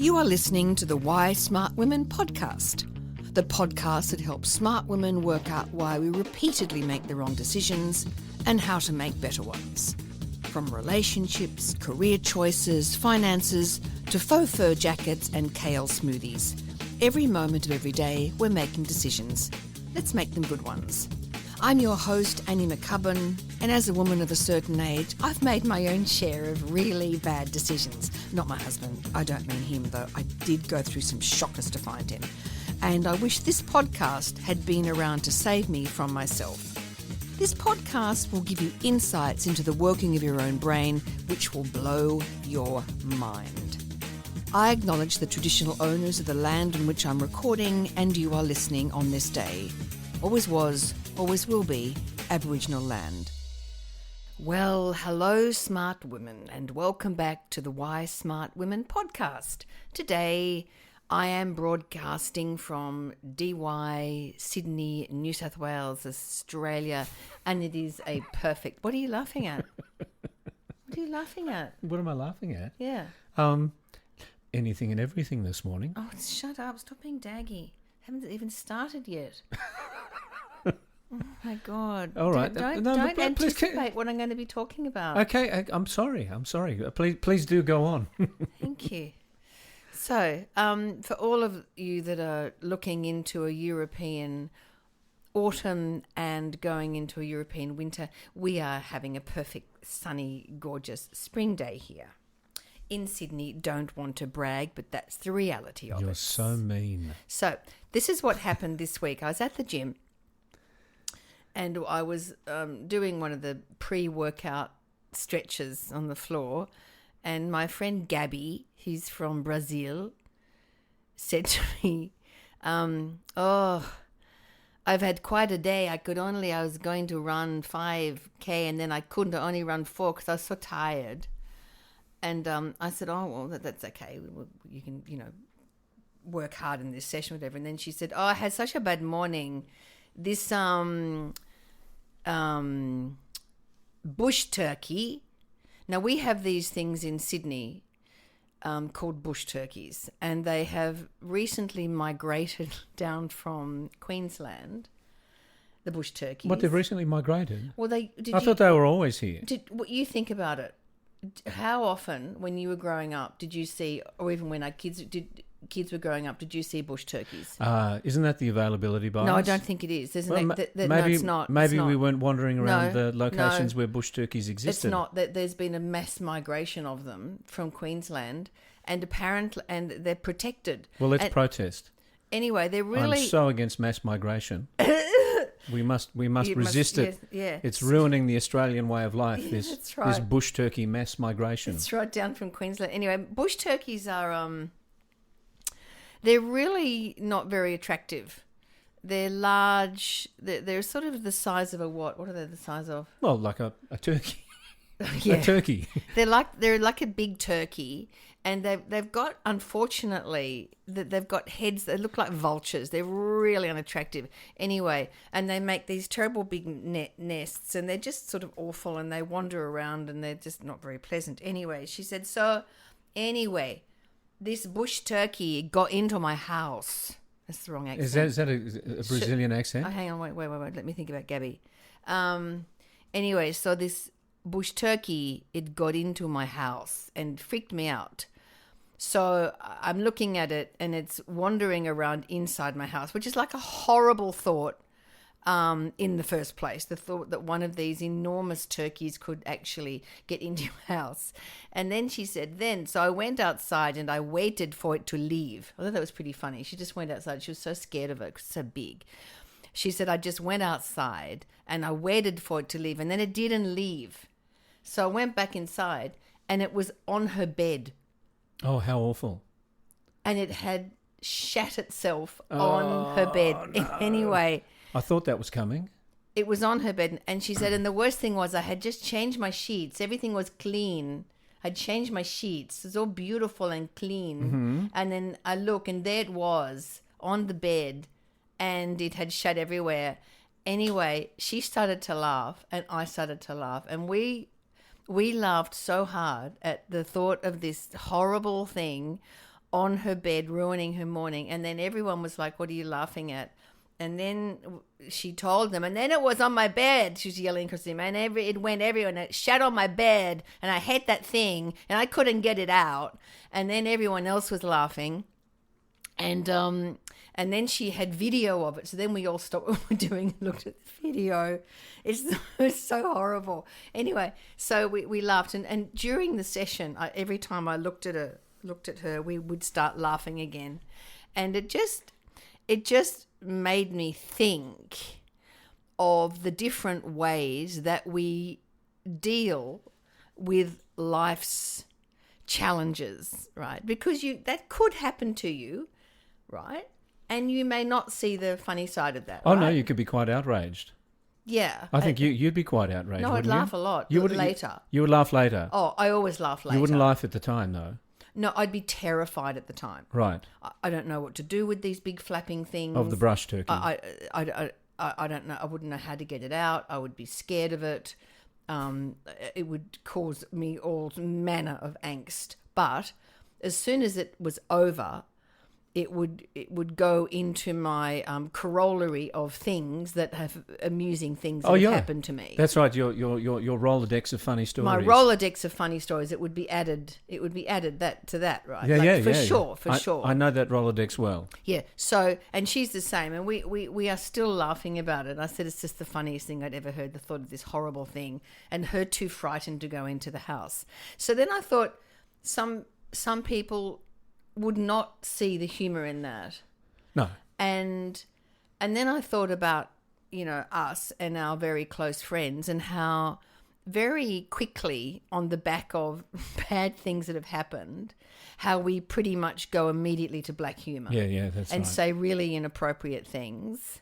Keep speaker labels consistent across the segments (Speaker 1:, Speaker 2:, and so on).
Speaker 1: You are listening to the Why Smart Women podcast, the podcast that helps smart women work out why we repeatedly make the wrong decisions and how to make better ones. From relationships, career choices, finances, to faux fur jackets and kale smoothies. Every moment of every day, we're making decisions. Let's make them good ones. I'm your host, Annie McCubbin, and as a woman of a certain age, I've made my own share of really bad decisions. Not my husband, I don't mean him, though I did go through some shockers to find him. And I wish this podcast had been around to save me from myself. This podcast will give you insights into the working of your own brain, which will blow your mind. I acknowledge the traditional owners of the land on which I'm recording, and you are listening on this day. Always was, always will be, Aboriginal land. Well, hello smart women, and welcome back to the Why Smart Women podcast. Today I am broadcasting from DY, Sydney, New South Wales, Australia, and it is a perfect... What are you laughing at? What are you laughing at?
Speaker 2: What am I laughing at?
Speaker 1: Yeah.
Speaker 2: Anything and everything this morning.
Speaker 1: Oh, shut up. Stop being daggy. Haven't even started yet. Oh my God!
Speaker 2: All right,
Speaker 1: Don't anticipate what I'm going to be talking about.
Speaker 2: Okay, I'm sorry. Please do go on.
Speaker 1: Thank you. So, for all of you that are looking into a European autumn and going into a European winter, we are having a perfect, sunny, gorgeous spring day here in Sydney. Don't want to brag, but that's the reality of it.
Speaker 2: You're so mean.
Speaker 1: So, this is what happened this week. I was at the gym. And I was doing one of the pre-workout stretches on the floor, and my friend Gabby, who's from Brazil, said to me, I've had quite a day. I was going to run 5K, and then I couldn't. I only run 4 because I was so tired. And I said, oh, well, that's okay. You can, work hard in this session, whatever. And then she said, I had such a bad morning. This bush turkey. Now, we have these things in Sydney called bush turkeys, and they have recently migrated down from Queensland, the bush turkeys.
Speaker 2: What, they've recently migrated?
Speaker 1: Well, I
Speaker 2: thought they were always here.
Speaker 1: What you think about it? How often, when you were growing up, did you see, or even when our kids were growing up, did you see bush turkeys?
Speaker 2: Isn't that the availability bias?
Speaker 1: No, I don't think it is.
Speaker 2: Maybe
Speaker 1: no, it's not.
Speaker 2: Maybe we weren't wandering around the locations where bush turkeys existed.
Speaker 1: It's not. There's been a mass migration of them from Queensland, and they're protected.
Speaker 2: Well, let's protest.
Speaker 1: Anyway, they're really...
Speaker 2: I'm so against mass migration. We must resist it.
Speaker 1: Yeah.
Speaker 2: It's ruining the Australian way of life,
Speaker 1: that's right.
Speaker 2: This bush turkey mass migration.
Speaker 1: It's right down from Queensland. Anyway, bush turkeys are... they're really not very attractive. They're large. They're sort of the size of a what? What are they the size of?
Speaker 2: Well, like a turkey.
Speaker 1: Yeah.
Speaker 2: A turkey.
Speaker 1: They're like a big turkey, and they've got, unfortunately, they've got heads that look like vultures. They're really unattractive. Anyway, and they make these terrible big nests, and they're just sort of awful, and they wander around, and they're just not very pleasant. Anyway, she said, this bush turkey got into my house. That's the wrong accent.
Speaker 2: Is that a Brazilian accent?
Speaker 1: Oh, hang on, wait. Let me think about Gabby. Anyway, so this bush turkey, it got into my house and freaked me out. So I'm looking at it, and it's wandering around inside my house, which is like a horrible thought. In the first place, the thought that one of these enormous turkeys could actually get into your house. And then she said, so I went outside and I waited for it to leave. I thought that was pretty funny. She just went outside. She was so scared of it because it's so big. She said, I just went outside and I waited for it to leave, and then it didn't leave. So I went back inside, and it was on her bed.
Speaker 2: Oh, how awful.
Speaker 1: And it had shat itself on her bed.
Speaker 2: No.
Speaker 1: Anyway...
Speaker 2: I thought that was coming.
Speaker 1: It was on her bed, and she said, and the worst thing was I had just changed my sheets. Everything was clean. I'd changed my sheets. It was all beautiful and clean.
Speaker 2: Mm-hmm.
Speaker 1: And then I look, and there it was on the bed, and it had shat everywhere. Anyway, she started to laugh, and I started to laugh, and we laughed so hard at the thought of this horrible thing on her bed, ruining her morning. And then everyone was like, what are you laughing at? And then she told them, and then it was on my bed. She was yelling across the room, and it went everywhere, and it shat on my bed, and I hate that thing, and I couldn't get it out. And then everyone else was laughing, and then she had video of it. So then we all stopped what we were doing and looked at the video. It's so horrible. Anyway, so we laughed, and during the session, every time I looked at her, we would start laughing again, and it just made me think of the different ways that we deal with life's challenges, right? Because that could happen to you, right? And you may not see the funny side of that.
Speaker 2: Oh,
Speaker 1: right?
Speaker 2: no, you could be quite outraged.
Speaker 1: Yeah.
Speaker 2: I think you'd be quite outraged.
Speaker 1: No, I'd laugh a lot later.
Speaker 2: You would laugh later.
Speaker 1: Oh, I always laugh later.
Speaker 2: You wouldn't laugh at the time, though.
Speaker 1: No, I'd be terrified at the time.
Speaker 2: Right.
Speaker 1: I don't know what to do with these big flapping things.
Speaker 2: Of the brush turkey.
Speaker 1: I don't know. I wouldn't know how to get it out. I would be scared of it. It would cause me all manner of angst. But as soon as it was over, it would go into my corollary of things that have amusing things that have happened to me.
Speaker 2: That's right. Your Rolodex of funny stories.
Speaker 1: My Rolodex of funny stories. It would be added. It would be added to that, right? For sure.
Speaker 2: I know that Rolodex well.
Speaker 1: Yeah. So, and she's the same, and we are still laughing about it. I said it's just the funniest thing I'd ever heard. The thought of this horrible thing, and her too frightened to go into the house. So then I thought some people would not see the humour in that. No. And then I thought about, us and our very close friends, and how very quickly on the back of bad things that have happened, how we pretty much go immediately to black humour.
Speaker 2: Yeah, that's right.
Speaker 1: And say really inappropriate things.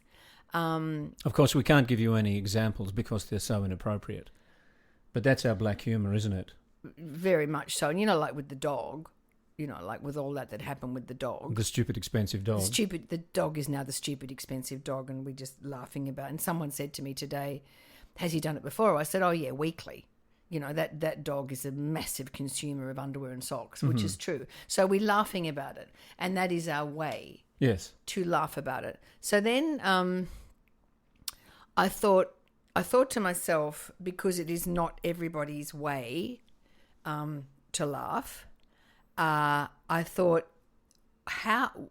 Speaker 2: Of course, we can't give you any examples because they're so inappropriate. But that's our black humour, isn't it?
Speaker 1: Very much so. And, like with the dog, like with all that happened with the dog.
Speaker 2: The stupid, expensive dog.
Speaker 1: The dog is now the stupid, expensive dog, and we're just laughing about it. And someone said to me today, has he done it before? I said, oh, yeah, weekly. That dog is a massive consumer of underwear and socks, which is true. So we're laughing about it, and that is our way to laugh about it. So then I thought to myself, because it is not everybody's way to laugh, I thought,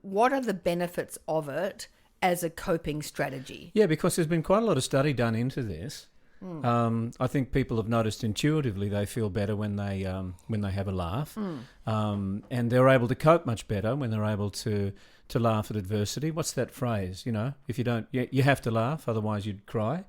Speaker 1: what are the benefits of it as a coping strategy? Yeah,
Speaker 2: because there's been quite a lot of study done into this. I think people have noticed intuitively they feel better when they have a laugh, and they're able to cope much better when they're able to laugh at adversity. What's that phrase? If you don't, you have to laugh, otherwise you'd cry.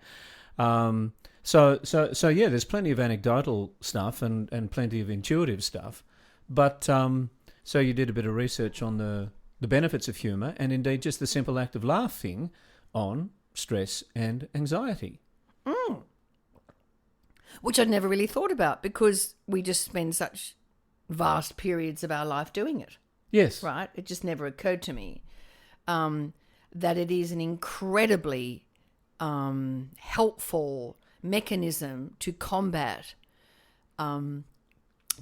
Speaker 2: So yeah, there's plenty of anecdotal stuff and plenty of intuitive stuff. But so you did a bit of research on the benefits of humour, and indeed just the simple act of laughing on stress and anxiety.
Speaker 1: Which I'd never really thought about, because we just spend such vast periods of our life doing it.
Speaker 2: Yes.
Speaker 1: Right? It just never occurred to me that it is an incredibly helpful mechanism to combat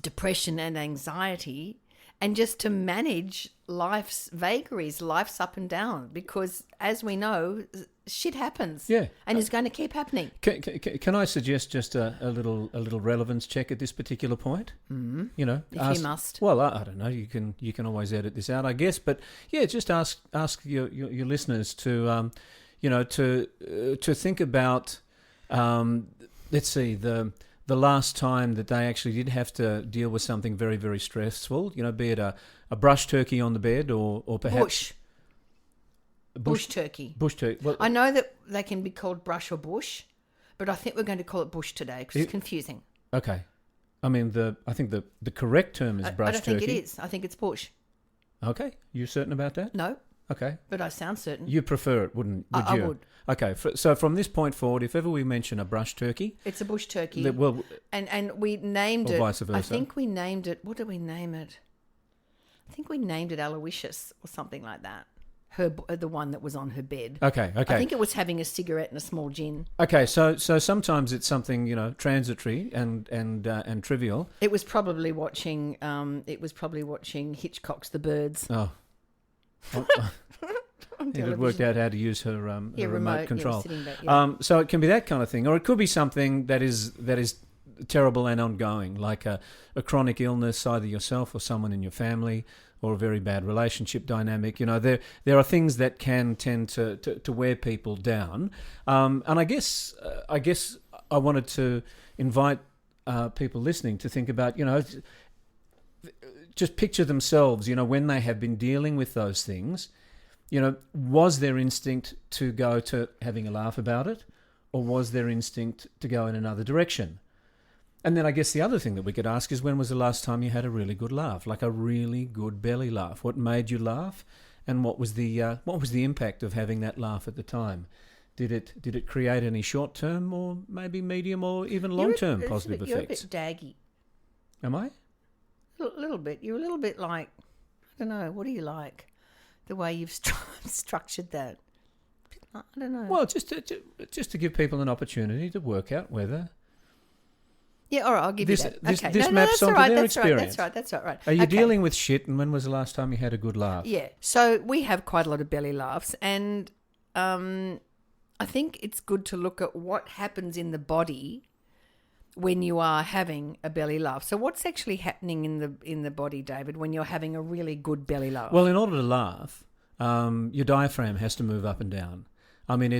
Speaker 1: depression and anxiety, and just to manage life's vagaries, life's up and down, because as we know, shit happens.
Speaker 2: Yeah.
Speaker 1: And it's going to keep happening.
Speaker 2: Can I suggest just a little relevance check at this particular point?
Speaker 1: Mm-hmm. If you must.
Speaker 2: Well, I don't know. You can always edit this out, I guess. But yeah, just ask your listeners to to think about let's see, the last time that they actually did have to deal with something very, very stressful, be it a brush turkey on the bed or perhaps...
Speaker 1: Bush turkey.
Speaker 2: Bush turkey. Well,
Speaker 1: I know that they can be called brush or bush, but I think we're going to call it bush today because it's confusing.
Speaker 2: Okay. I mean, I think the correct term is brush turkey.
Speaker 1: I don't think it is. I think it's bush.
Speaker 2: Okay. You certain about that?
Speaker 1: No.
Speaker 2: Okay.
Speaker 1: But I sound certain.
Speaker 2: You prefer it, would you?
Speaker 1: I would.
Speaker 2: Okay. So from this point forward, if ever we mention a brush turkey...
Speaker 1: It's a bush turkey. And we named it...
Speaker 2: Or vice versa.
Speaker 1: I think we named it... What did we name it? I think we named it Aloysius or something like that. the one that was on her bed.
Speaker 2: Okay.
Speaker 1: I think it was having a cigarette and a small gin.
Speaker 2: Okay, so sometimes it's something, transitory and trivial.
Speaker 1: It was probably watching. Hitchcock's The Birds.
Speaker 2: Oh. It had worked out how to use her remote control. So it can be that kind of thing, or it could be something that is terrible and ongoing, like a chronic illness, either yourself or someone in your family, or a very bad relationship dynamic. There are things that can tend to wear people down. And I guess I wanted to invite people listening to think about, just picture themselves, when they have been dealing with those things. Was their instinct to go to having a laugh about it, or was their instinct to go in another direction? And then I guess the other thing that we could ask is, when was the last time you had a really good laugh, like a really good belly laugh? What made you laugh, and what was the impact of having that laugh at the time? Did it create any short-term, or maybe medium, or even long-term positive effects?
Speaker 1: You're a bit daggy.
Speaker 2: Am I?
Speaker 1: A little bit. You're a little bit like, I don't know. What do you like? The way you've structured that. I don't know.
Speaker 2: Well, just to give people an opportunity to work out whether.
Speaker 1: Yeah, all right, I'll give you that. Okay.
Speaker 2: This maps onto their experience.
Speaker 1: That's right.
Speaker 2: Are you dealing with shit, and when was the last time you had a good laugh?
Speaker 1: Yeah, so we have quite a lot of belly laughs, and I think it's good to look at what happens in the body when you are having a belly laugh. So what's actually happening in the body, David, when you're having a really good belly laugh?
Speaker 2: Well, in order to laugh, your diaphragm has to move up and down. I mean,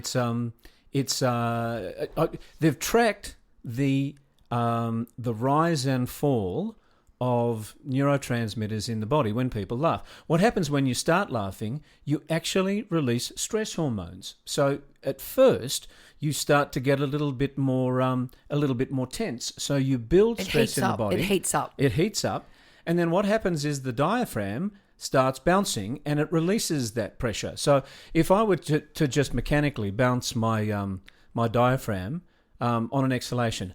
Speaker 2: they've tracked the rise and fall of neurotransmitters in the body when people laugh. What happens when you start laughing? You actually release stress hormones. So at first, you start to get a little bit more tense. So you build stress in the body.
Speaker 1: It heats up.
Speaker 2: It heats up, and then what happens is the diaphragm starts bouncing, and it releases that pressure. So if I were to just mechanically bounce my my diaphragm on an exhalation,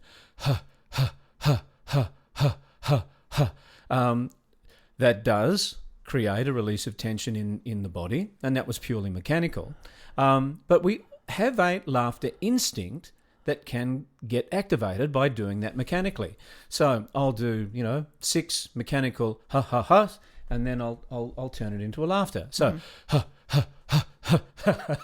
Speaker 2: that does create a release of tension in the body, and that was purely mechanical. But we have a laughter instinct that can get activated by doing that mechanically. So I'll do 6 mechanical ha ha ha, and then I'll turn it into a laughter. So ha ha ha ha ha.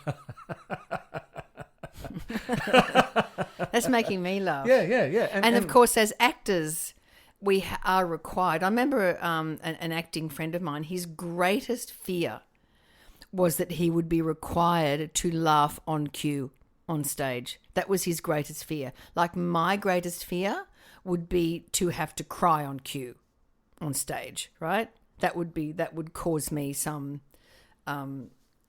Speaker 1: That's making me laugh.
Speaker 2: Yeah.
Speaker 1: And of course, as actors, we are required. I remember an acting friend of mine, his greatest fear was that he would be required to laugh on cue on stage. That was his greatest fear. Like, my greatest fear would be to have to cry on cue on stage, right? That would cause me some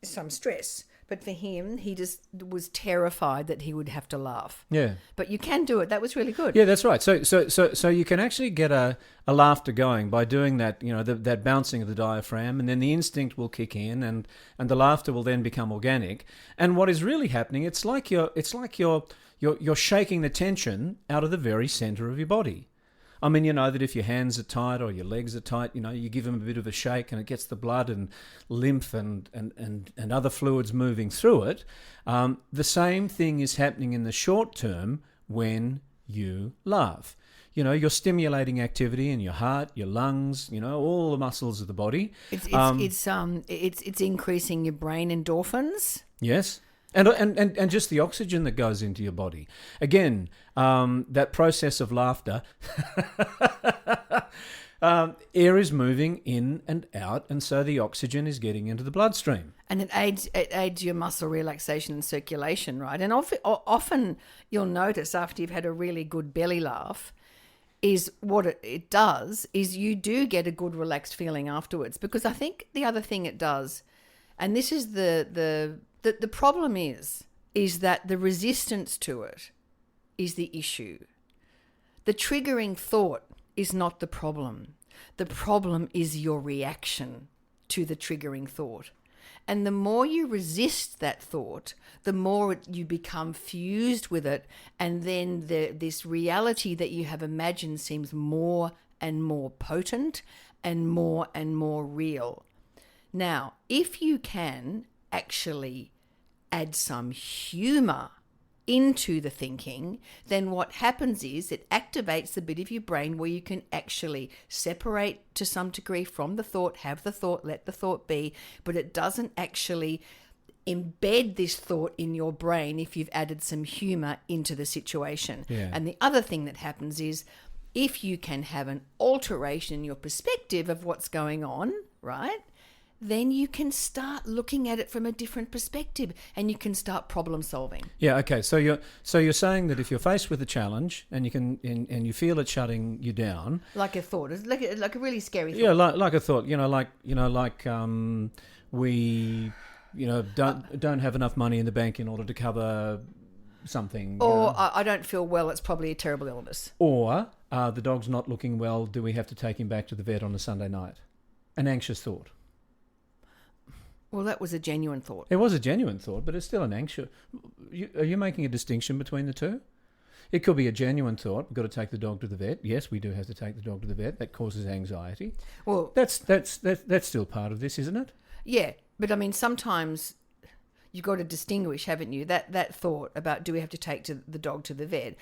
Speaker 1: stress. But for him, he just was terrified that he would have to laugh.
Speaker 2: Yeah.
Speaker 1: But you can do it. That was really good.
Speaker 2: Yeah, that's right. So you can actually get a laughter going by doing that, that bouncing of the diaphragm, and then the instinct will kick in, and the laughter will then become organic. And what is really happening, it's like you're shaking the tension out of the very center of your body. I mean, that if your hands are tight or your legs are tight, you give them a bit of a shake, and it gets the blood and lymph and other fluids moving through it. The same thing is happening in the short term when you laugh. You're stimulating activity in your heart, your lungs, all the muscles of the body.
Speaker 1: It's increasing your brain endorphins.
Speaker 2: Yes. And just the oxygen that goes into your body. Again, that process of laughter, air is moving in and out, and so the oxygen is getting into the bloodstream. And
Speaker 1: it aids your muscle relaxation and circulation, right? And often you'll notice after you've had a really good belly laugh, is what it does is you do get a good relaxed feeling afterwards. Because I think the other thing it does, and this is the problem is that the resistance to it is the issue. The triggering thought is not the problem. The problem is your reaction to the triggering thought. And the more you resist that thought, the more you become fused with it, and then this reality that you have imagined seems more and more potent and more real. Now, if you can actually add some humour into the thinking, then what happens is it activates the bit of your brain where you can actually separate to some degree from the thought, have the thought, let the thought be, but it doesn't actually embed this thought in your brain if you've added some humour into the situation.
Speaker 2: Yeah.
Speaker 1: And the other thing that happens is if you can have an alteration in your perspective of what's going on, right, then you can start looking at it from a different perspective and you can start problem solving.
Speaker 2: Yeah, okay. So you're saying that if you're faced with a challenge and you can and you feel it shutting you down,
Speaker 1: like a thought, it's like a really scary thought.
Speaker 2: Yeah, like a thought, we don't have enough money in the bank in order to cover something.
Speaker 1: Or I don't feel well, it's probably a terrible illness.
Speaker 2: Or the dog's not looking well, do we have to take him back to the vet on a Sunday night? An anxious thought.
Speaker 1: Well, that was a genuine thought.
Speaker 2: It was a genuine thought, but it's still an anxious... Are you making a distinction between the two? It could be a genuine thought, we've got to take the dog to the vet. Yes, we do have to take the dog to the vet. That causes anxiety.
Speaker 1: Well,
Speaker 2: That's still part of this, isn't it?
Speaker 1: yeah, but I mean, sometimes you've got to distinguish, haven't you? That thought about do we have to take the dog to the vet?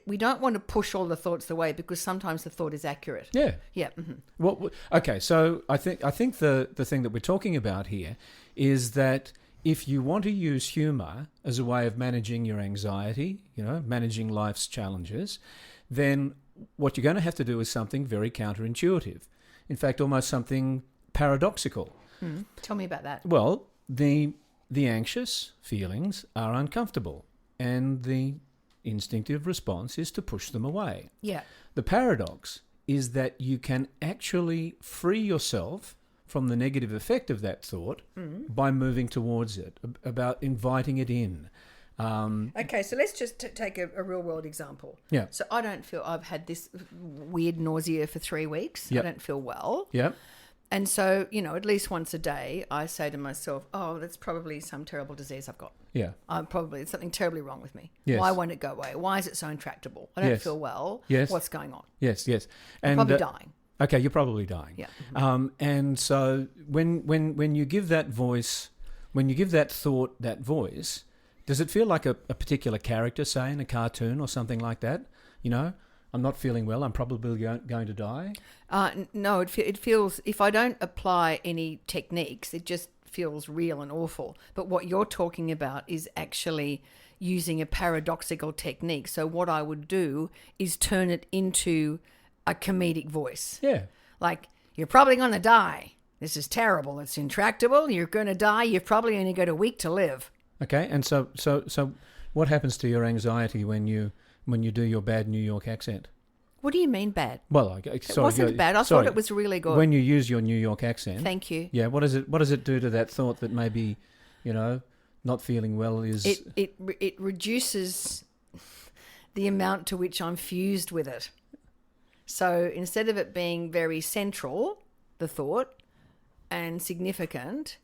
Speaker 1: We don't want to push all the thoughts away because sometimes the thought is accurate.
Speaker 2: Yeah.
Speaker 1: Yeah. Mm-hmm.
Speaker 2: Well, okay, so I think the thing that we're talking about here is that if you want to use humour as a way of managing your anxiety, managing life's challenges, then what you're going to have to do is something very counterintuitive. In fact, almost something paradoxical.
Speaker 1: Tell me about that.
Speaker 2: Well, the anxious feelings are uncomfortable and the instinctive response is to push them away.
Speaker 1: Yeah.
Speaker 2: The paradox is that you can actually free yourself from the negative effect of that thought by moving towards it, about inviting it in.
Speaker 1: Okay, so let's just take a real world example.
Speaker 2: Yeah.
Speaker 1: So I don't feel, I've had this weird nausea for 3 weeks.
Speaker 2: Yep.
Speaker 1: I don't feel well.
Speaker 2: Yeah.
Speaker 1: And so, at least once a day, I say to myself, oh, that's probably some terrible disease I've got.
Speaker 2: Yeah.
Speaker 1: There's something terribly wrong with me.
Speaker 2: Yes.
Speaker 1: Why won't it go away? Why is it so intractable? I don't
Speaker 2: Yes.
Speaker 1: feel well.
Speaker 2: Yes.
Speaker 1: What's going on?
Speaker 2: Yes.
Speaker 1: I'm
Speaker 2: And
Speaker 1: probably dying.
Speaker 2: Okay, you're probably dying.
Speaker 1: Yeah.
Speaker 2: And so when you give that voice, when you give that thought that voice, does it feel like a particular character, say in a cartoon or something like that? I'm not feeling well, I'm probably going to die?
Speaker 1: No, it feels, if I don't apply any techniques, it just feels real and awful. But what you're talking about is actually using a paradoxical technique. So what I would do is turn it into a comedic voice.
Speaker 2: Yeah.
Speaker 1: Like, you're probably going to die. This is terrible. It's intractable. You're going to die. You've probably only got a week to live.
Speaker 2: Okay, and so what happens to your anxiety when you do your bad New York accent?
Speaker 1: What do you mean bad?
Speaker 2: Well, sorry,
Speaker 1: it wasn't bad. I thought it was really good.
Speaker 2: When you use your New York accent.
Speaker 1: Thank you.
Speaker 2: Yeah, what does it do to that thought that maybe, not feeling well is...
Speaker 1: It reduces the amount to which I'm fused with it. So instead of it being very central, the thought, and significant,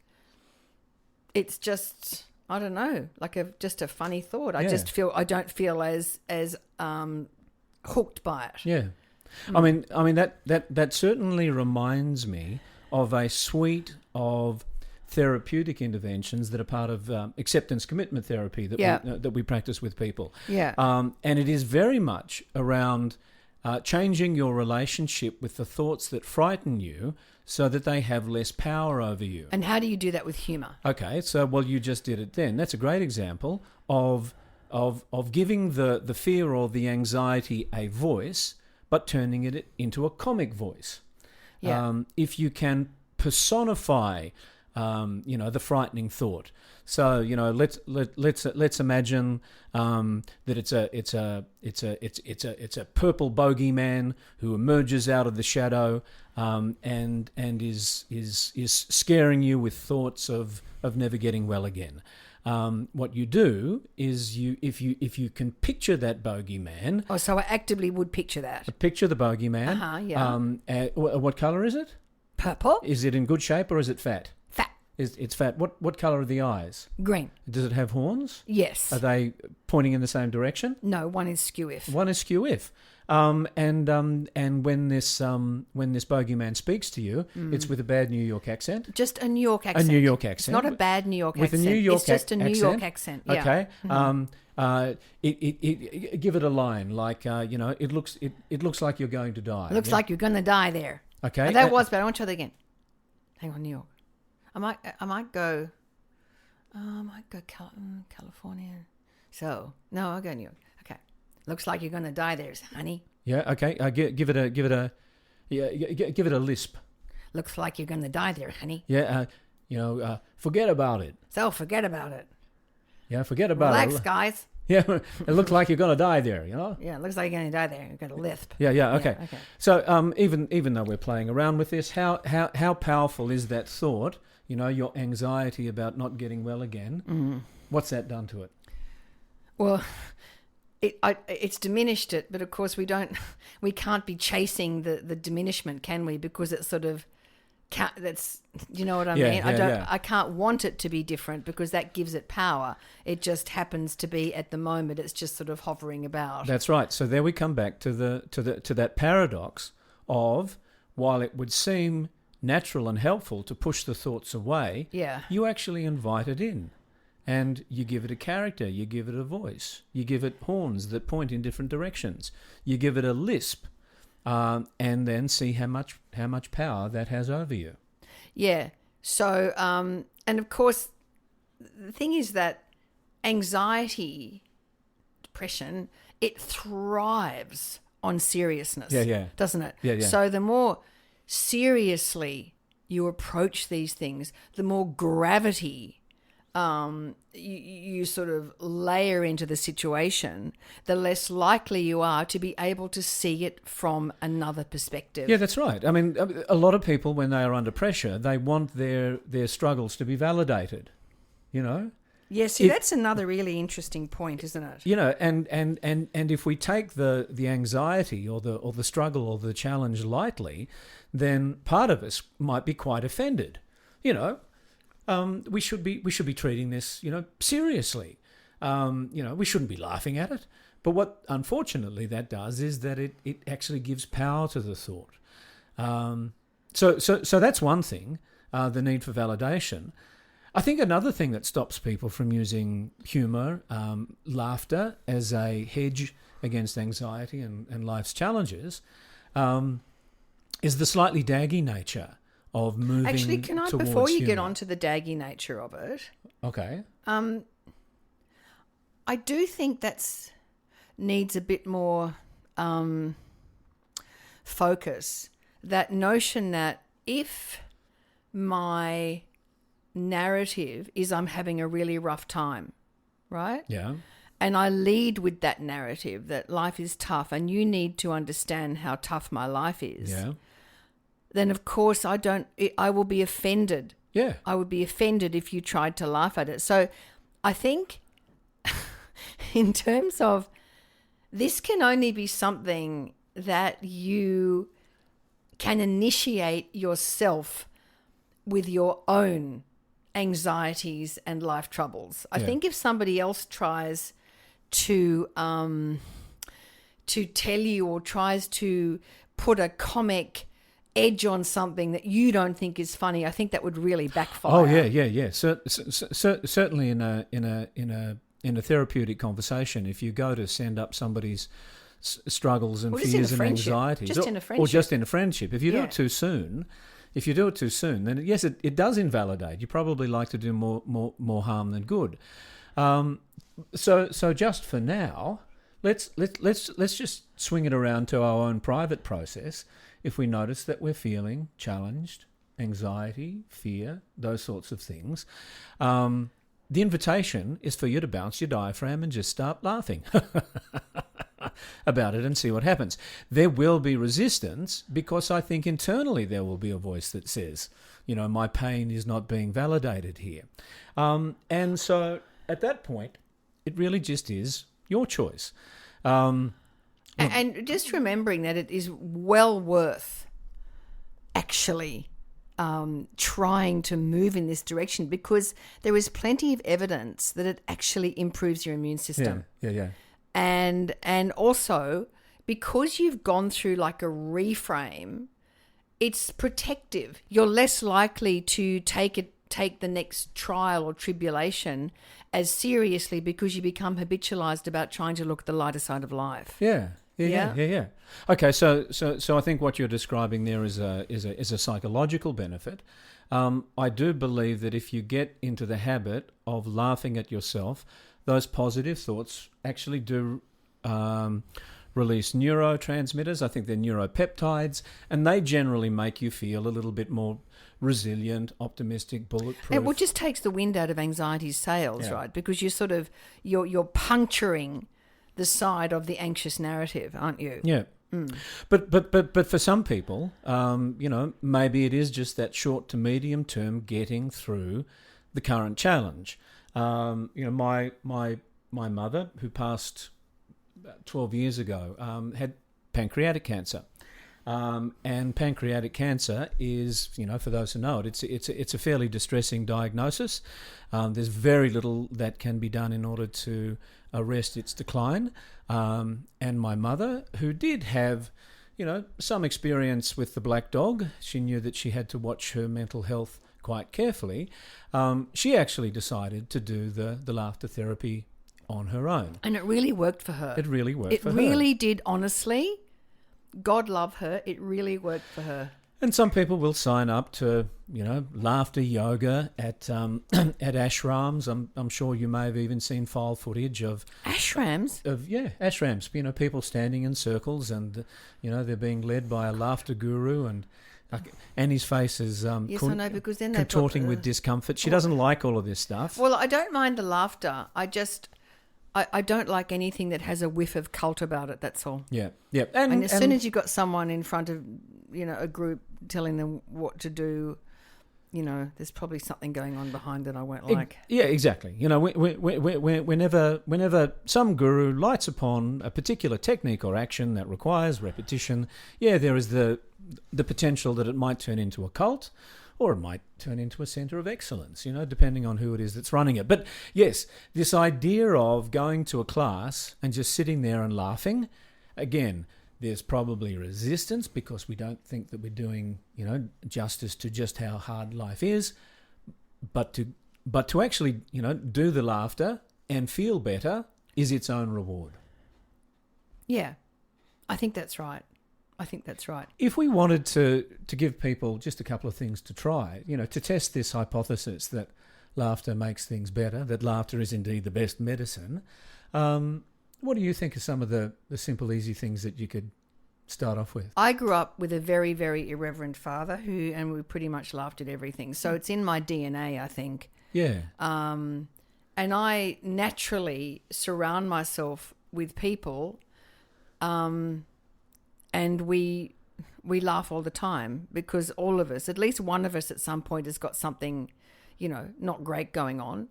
Speaker 1: it's just, I don't know, like just a funny thought. I don't feel as hooked by it.
Speaker 2: Yeah. I mean that certainly reminds me of a suite of therapeutic interventions that are part of acceptance commitment therapy that we practice with people.
Speaker 1: Yeah.
Speaker 2: And it is very much around changing your relationship with the thoughts that frighten you so that they have less power over you.
Speaker 1: And how do you do that with humour?
Speaker 2: Okay, so you just did it then. That's a great example of giving the fear or the anxiety a voice, but turning it into a comic voice.
Speaker 1: Yeah.
Speaker 2: If you can personify, the frightening thought. So let's imagine that it's a purple bogeyman who emerges out of the shadow and is scaring you with thoughts of never getting well again. What you do is if you can picture that bogeyman.
Speaker 1: Oh, so I actively would picture that.
Speaker 2: Picture the bogeyman.
Speaker 1: Yeah.
Speaker 2: What colour is it?
Speaker 1: Purple.
Speaker 2: Is it in good shape or is it fat?
Speaker 1: Fat.
Speaker 2: It's fat. What colour are the eyes?
Speaker 1: Green.
Speaker 2: Does it have horns?
Speaker 1: Yes.
Speaker 2: Are they pointing in the same direction?
Speaker 1: No, one is skew-if.
Speaker 2: One is skew-if. And when this bogeyman speaks to you, it's with a bad New York accent.
Speaker 1: Just a New York accent.
Speaker 2: A New York accent.
Speaker 1: It's not a bad New York
Speaker 2: with
Speaker 1: accent.
Speaker 2: a New York
Speaker 1: it's just a New York accent. Yeah.
Speaker 2: Okay. Give it a line like it looks like you're going to die.
Speaker 1: It looks like you're going to die there.
Speaker 2: Okay.
Speaker 1: Oh, that was bad. I want to try that again. Hang on, New York. I might go California. So no, I'll go New York. Okay. Looks like you're going to die there, honey.
Speaker 2: Yeah. Okay. Give it a lisp.
Speaker 1: Looks like you're going to die there, honey.
Speaker 2: Yeah. Forget about it.
Speaker 1: So forget about it.
Speaker 2: Yeah. Forget about it.
Speaker 1: Relax, guys.
Speaker 2: Yeah. It looks like you're going to die there.
Speaker 1: Yeah. It looks like you're going to die there. You're going to lisp.
Speaker 2: Yeah. Okay.
Speaker 1: Okay.
Speaker 2: So even though we're playing around with this, how powerful is that thought? Your anxiety about not getting well again. Mm-hmm. What's that done to it?
Speaker 1: Well, it's diminished it, but of course we can't be chasing the diminishment, can we? Because it's sort of that's you know what I mean. I can't want it to be different because that gives it power. It just happens to be at the moment. It's just sort of hovering about.
Speaker 2: That's right. So there we come back to that paradox of while it would seem natural and helpful to push the thoughts away, you actually invite it in. And you give it a character, you give it a voice, you give it horns that point in different directions, you give it a lisp, and then see how much power that has over you. Yeah.
Speaker 1: So, and of course, the thing is that anxiety, depression, it thrives on seriousness. Doesn't it?
Speaker 2: Yeah.
Speaker 1: So the more seriously you approach these things, the more gravity you sort of layer into the situation, the less likely you are to be able to see it from another perspective.
Speaker 2: Yeah, that's right. I mean, a lot of people, when they are under pressure, they want their struggles to be validated,
Speaker 1: Yeah, see, that's another really interesting point, isn't it?
Speaker 2: And if we take the anxiety or the struggle or the challenge lightly, then part of us might be quite offended. We should be treating this, seriously. We shouldn't be laughing at it. But what unfortunately that does is that it actually gives power to the thought. So that's one thing, the need for validation. I think another thing that stops people from using humour, laughter as a hedge against anxiety and life's challenges, is the slightly daggy nature of moving.
Speaker 1: Actually, can I,
Speaker 2: towards
Speaker 1: before you
Speaker 2: humour.
Speaker 1: get on to the daggy nature of it,
Speaker 2: okay,
Speaker 1: I do think that's needs a bit more focus. That notion that if my narrative is I'm having a really rough time, right?
Speaker 2: Yeah.
Speaker 1: And I lead with that narrative that life is tough and you need to understand how tough my life is.
Speaker 2: Yeah.
Speaker 1: Then of course I will be offended.
Speaker 2: Yeah.
Speaker 1: I would be offended if you tried to laugh at it. So I think in terms of this can only be something that you can initiate yourself with your own anxieties and life troubles. I think if somebody else tries to tell you or tries to put a comic edge on something that you don't think is funny, I think that would really backfire.
Speaker 2: Oh yeah. Certainly in a therapeutic conversation, if you go to send up somebody's struggles and fears and anxieties,
Speaker 1: just in a friendship,
Speaker 2: or just in a friendship, if you do it too soon. If you do it too soon, then yes, it does invalidate. You probably like to do more harm than good. So just for now, let's just swing it around to our own private process. If we notice that we're feeling challenged, anxiety, fear, those sorts of things, the invitation is for you to bounce your diaphragm and just start laughing about it and see what happens. There will be resistance because I think internally there will be a voice that says, my pain is not being validated here. And so at that point, it really just is your choice.
Speaker 1: And just remembering that it is well worth actually trying to move in this direction because there is plenty of evidence that it actually improves your immune system.
Speaker 2: Yeah.
Speaker 1: And also because you've gone through like a reframe, it's protective. You're less likely to take the next trial or tribulation as seriously because you become habitualized about trying to look at the lighter side of life.
Speaker 2: Yeah. Okay, so I think what you're describing there is a psychological benefit. I do believe that if you get into the habit of laughing at yourself, those positive thoughts actually do release neurotransmitters. I think they're neuropeptides, and they generally make you feel a little bit more resilient, optimistic, bulletproof.
Speaker 1: It just takes the wind out of anxiety's sails, right? Because you're puncturing the side of the anxious narrative, aren't you?
Speaker 2: Yeah. But for some people, maybe it is just that short to medium term getting through the current challenge. My mother, who passed about 12 years ago, had pancreatic cancer. And pancreatic cancer is, for those who know it, it's a fairly distressing diagnosis. There's very little that can be done in order to arrest its decline. And my mother, who did have, some experience with the black dog, she knew that she had to watch her mental health quite carefully. She actually decided to do the laughter therapy on her own.
Speaker 1: And it really worked for her.
Speaker 2: It really worked for her.
Speaker 1: It really did, honestly. God love her. It really worked for her.
Speaker 2: And some people will sign up to, laughter yoga at ashrams. I'm sure you may have even seen file footage of
Speaker 1: ashrams.
Speaker 2: Ashrams. People standing in circles, and they're being led by a laughter guru, and Annie's face is
Speaker 1: yes, I know, because then
Speaker 2: contorting with discomfort. She doesn't like all of this stuff.
Speaker 1: Well, I don't mind the laughter. I don't like anything that has a whiff of cult about it, that's all.
Speaker 2: Yeah.
Speaker 1: And as soon as you've got someone in front of, a group telling them what to do, there's probably something going on behind that I won't like.
Speaker 2: Yeah, exactly. Whenever some guru lights upon a particular technique or action that requires repetition, there is the potential that it might turn into a cult, or it might turn into a centre of excellence, depending on who it is that's running it. But yes, this idea of going to a class and just sitting there and laughing, again, there's probably resistance because we don't think that we're doing, justice to just how hard life is. But to actually, do the laughter and feel better is its own reward.
Speaker 1: Yeah, I think that's right.
Speaker 2: If we wanted to give people just a couple of things to try, to test this hypothesis that laughter makes things better, that laughter is indeed the best medicine, what do you think are some of the simple, easy things that you could start off with?
Speaker 1: I grew up with a very, very irreverent father and we pretty much laughed at everything. So it's in my DNA, I think.
Speaker 2: Yeah.
Speaker 1: And I naturally surround myself with people and we laugh all the time because all of us, at least one of us at some point has got something, not great going on,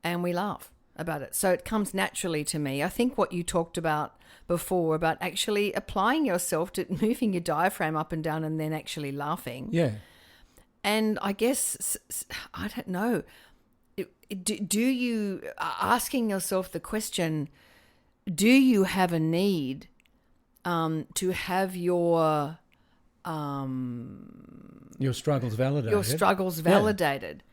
Speaker 1: and we laugh about it. So it comes naturally to me. I think what you talked about before about actually applying yourself to moving your diaphragm up and down and then actually laughing.
Speaker 2: Yeah.
Speaker 1: And I guess, I don't know, do you, asking yourself the question, do you have a need to have your
Speaker 2: struggles validated.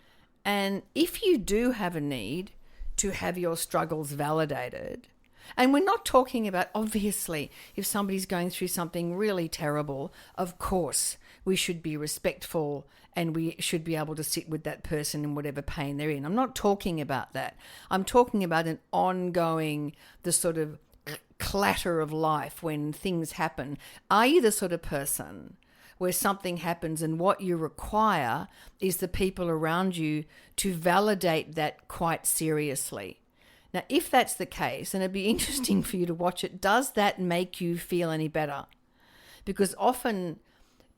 Speaker 1: And if you do have a need to have your struggles validated, and we're not talking about, obviously, if somebody's going through something really terrible, of course, we should be respectful and we should be able to sit with that person in whatever pain they're in. I'm not talking about that. I'm talking about an ongoing, the sort of clatter of life when things happen. Are you the sort of person where something happens and what you require is the people around you to validate that quite seriously? Now, if that's the case, and it'd be interesting for you to watch it, does that make you feel any better? Because often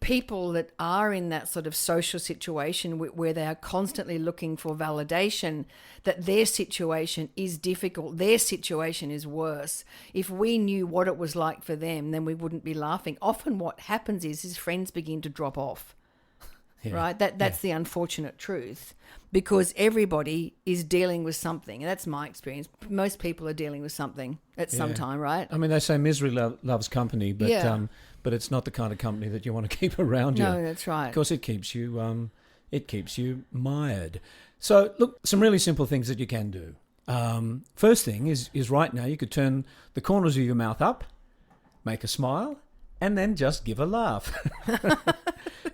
Speaker 1: people that are in that sort of social situation where they are constantly looking for validation, that their situation is difficult, their situation is worse. If we knew what it was like for them, then we wouldn't be laughing. Often what happens is friends begin to drop off. right? That's the unfortunate truth, because everybody is dealing with something. And that's my experience. Most people are dealing with something at some time, right?
Speaker 2: I mean, they say misery loves company, but but it's not the kind of company that you want to keep around you.
Speaker 1: No, that's right.
Speaker 2: Because it keeps you mired. So, look, some really simple things that you can do. First thing is right now you could turn the corners of your mouth up, make a smile, and then just give a laugh,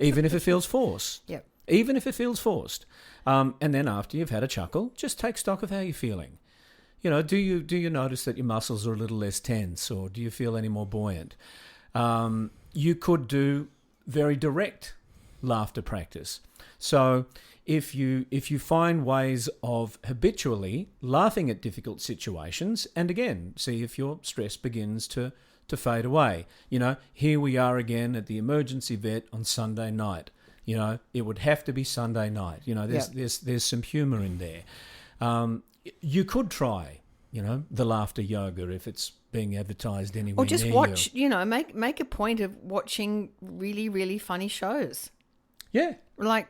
Speaker 2: even if it feels forced.
Speaker 1: Yep.
Speaker 2: Even if it feels forced. And then after you've had a chuckle, just take stock of how you're feeling. You know, do you notice that your muscles are a little less tense, or do you feel any more buoyant? You could do very direct laughter practice. So if you find ways of habitually laughing at difficult situations, and again, see if your stress begins to fade away. You know, here we are again at the emergency vet on Sunday night. You know, it would have to be Sunday night. You know, there's some humour in there. You could try, you know, the laughter yoga if it's being advertised anywhere.
Speaker 1: Or just
Speaker 2: near
Speaker 1: watch, you know, make a point of watching really, really funny shows.
Speaker 2: Yeah.
Speaker 1: Like,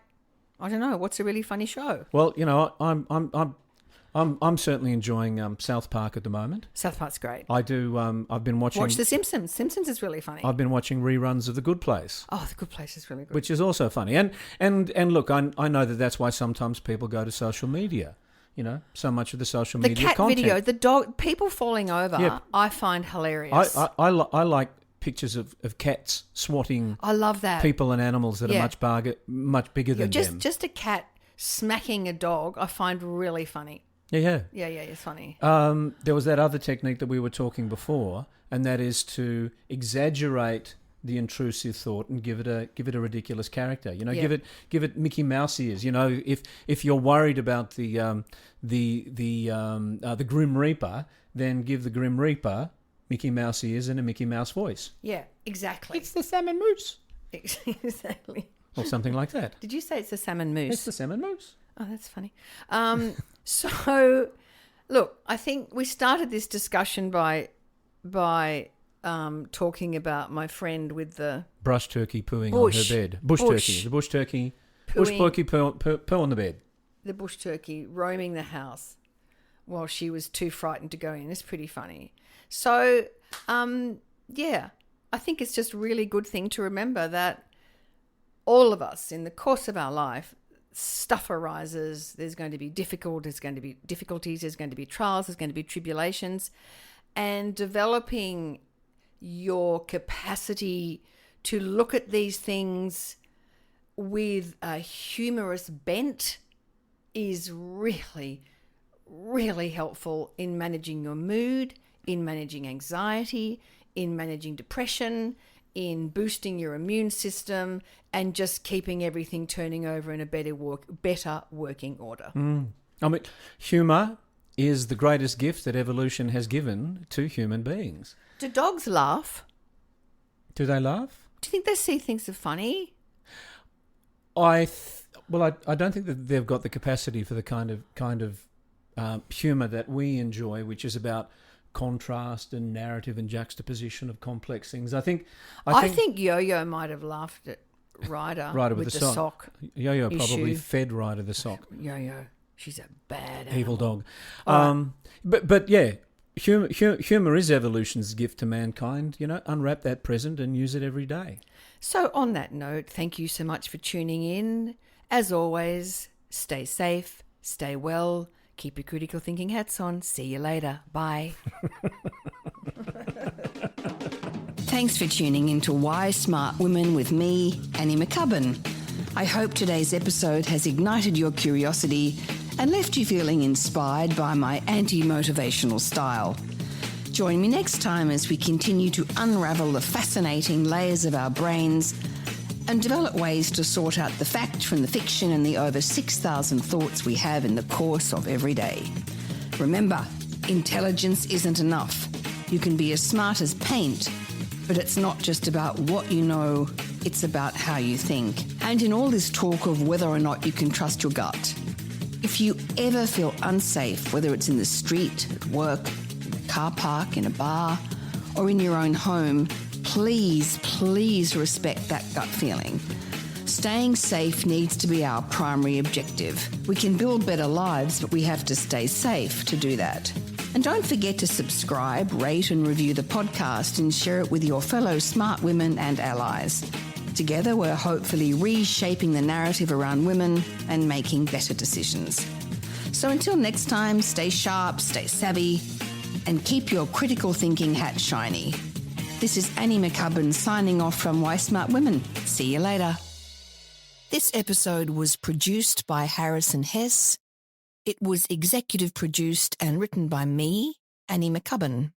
Speaker 1: I don't know, what's a really funny show?
Speaker 2: Well, you know, I'm certainly enjoying South Park at the moment.
Speaker 1: South Park's great.
Speaker 2: I do. I've been watching.
Speaker 1: Watch The Simpsons. Simpsons is really funny.
Speaker 2: I've been watching reruns of The Good Place.
Speaker 1: Oh, The Good Place is really good.
Speaker 2: Which is also funny. And look, I know that's why sometimes people go to social media. You know, so much of the social media
Speaker 1: content. The cat video, the dog, people falling over,
Speaker 2: Yep.
Speaker 1: I find hilarious.
Speaker 2: I like pictures of cats swatting.
Speaker 1: I love that.
Speaker 2: People and animals that are much bigger than them.
Speaker 1: Just a cat smacking a dog, I find really funny.
Speaker 2: Yeah.
Speaker 1: Yeah, it's funny.
Speaker 2: There was that other technique that we were talking before, and that is to exaggerate the intrusive thought and give it a ridiculous character. You know, give it Mickey Mouse ears. You know, if you're worried about the Grim Reaper, then give the Grim Reaper Mickey Mouse ears and a Mickey Mouse voice.
Speaker 1: Yeah, exactly.
Speaker 2: It's the salmon moose.
Speaker 1: Exactly.
Speaker 2: Or something like that.
Speaker 1: Did you say it's the salmon moose?
Speaker 2: It's the salmon moose.
Speaker 1: Oh, that's funny. So, look, I think we started this discussion by talking about my friend with the
Speaker 2: brush turkey pooing
Speaker 1: bush,
Speaker 2: on her bed. The bush turkey poo on the bed.
Speaker 1: The bush turkey roaming the house while she was too frightened to go in. It's pretty funny. So, I think it's just a really good thing to remember that all of us, in the course of our life, stuff arises. There's going to be there's going to be difficulties, there's going to be trials, there's going to be tribulations. And developing your capacity to look at these things with a humorous bent is really, really helpful in managing your mood, in managing anxiety, in managing depression, in boosting your immune system, and just keeping everything turning over in a better working order.
Speaker 2: I mean, humour is the greatest gift that evolution has given to human beings.
Speaker 1: Do dogs laugh?
Speaker 2: Do they laugh?
Speaker 1: Do you think they see things as funny?
Speaker 2: I don't think that they've got the capacity for the kind of humour that we enjoy, which is about contrast and narrative and juxtaposition of complex things. I think
Speaker 1: Yo-Yo might have laughed at Ryder with the sock.
Speaker 2: Yo-Yo probably fed Ryder the sock.
Speaker 1: Yo-Yo, she's a bad animal.
Speaker 2: Evil dog. But yeah, humour is evolution's gift to mankind. You know, unwrap that present and use it every day.
Speaker 1: So on that note, thank you so much for tuning in. As always, stay safe, stay well, keep your critical thinking hats on. See you later. Bye. Thanks for tuning into Why Smart Women with me, Annie McCubbin. I hope today's episode has ignited your curiosity and left you feeling inspired by my anti-motivational style. Join me next time as we continue to unravel the fascinating layers of our brains and develop ways to sort out the fact from the fiction and the over 6,000 thoughts we have in the course of every day. Remember, intelligence isn't enough. You can be as smart as paint, but it's not just about what you know, it's about how you think. And in all this talk of whether or not you can trust your gut, if you ever feel unsafe, whether it's in the street, at work, in a car park, in a bar, or in your own home, please respect that gut feeling. Staying safe needs to be our primary objective. We can build better lives, but we have to stay safe to do that. And don't forget to subscribe, rate and review the podcast and share it with your fellow smart women and allies. Together, we're hopefully reshaping the narrative around women and making better decisions. So until next time, stay sharp, stay savvy, and keep your critical thinking hat shiny. This is Annie McCubbin signing off from Why Smart Women. See you later. This episode was produced by Harrison Hess. It was executive produced and written by me, Annie McCubbin.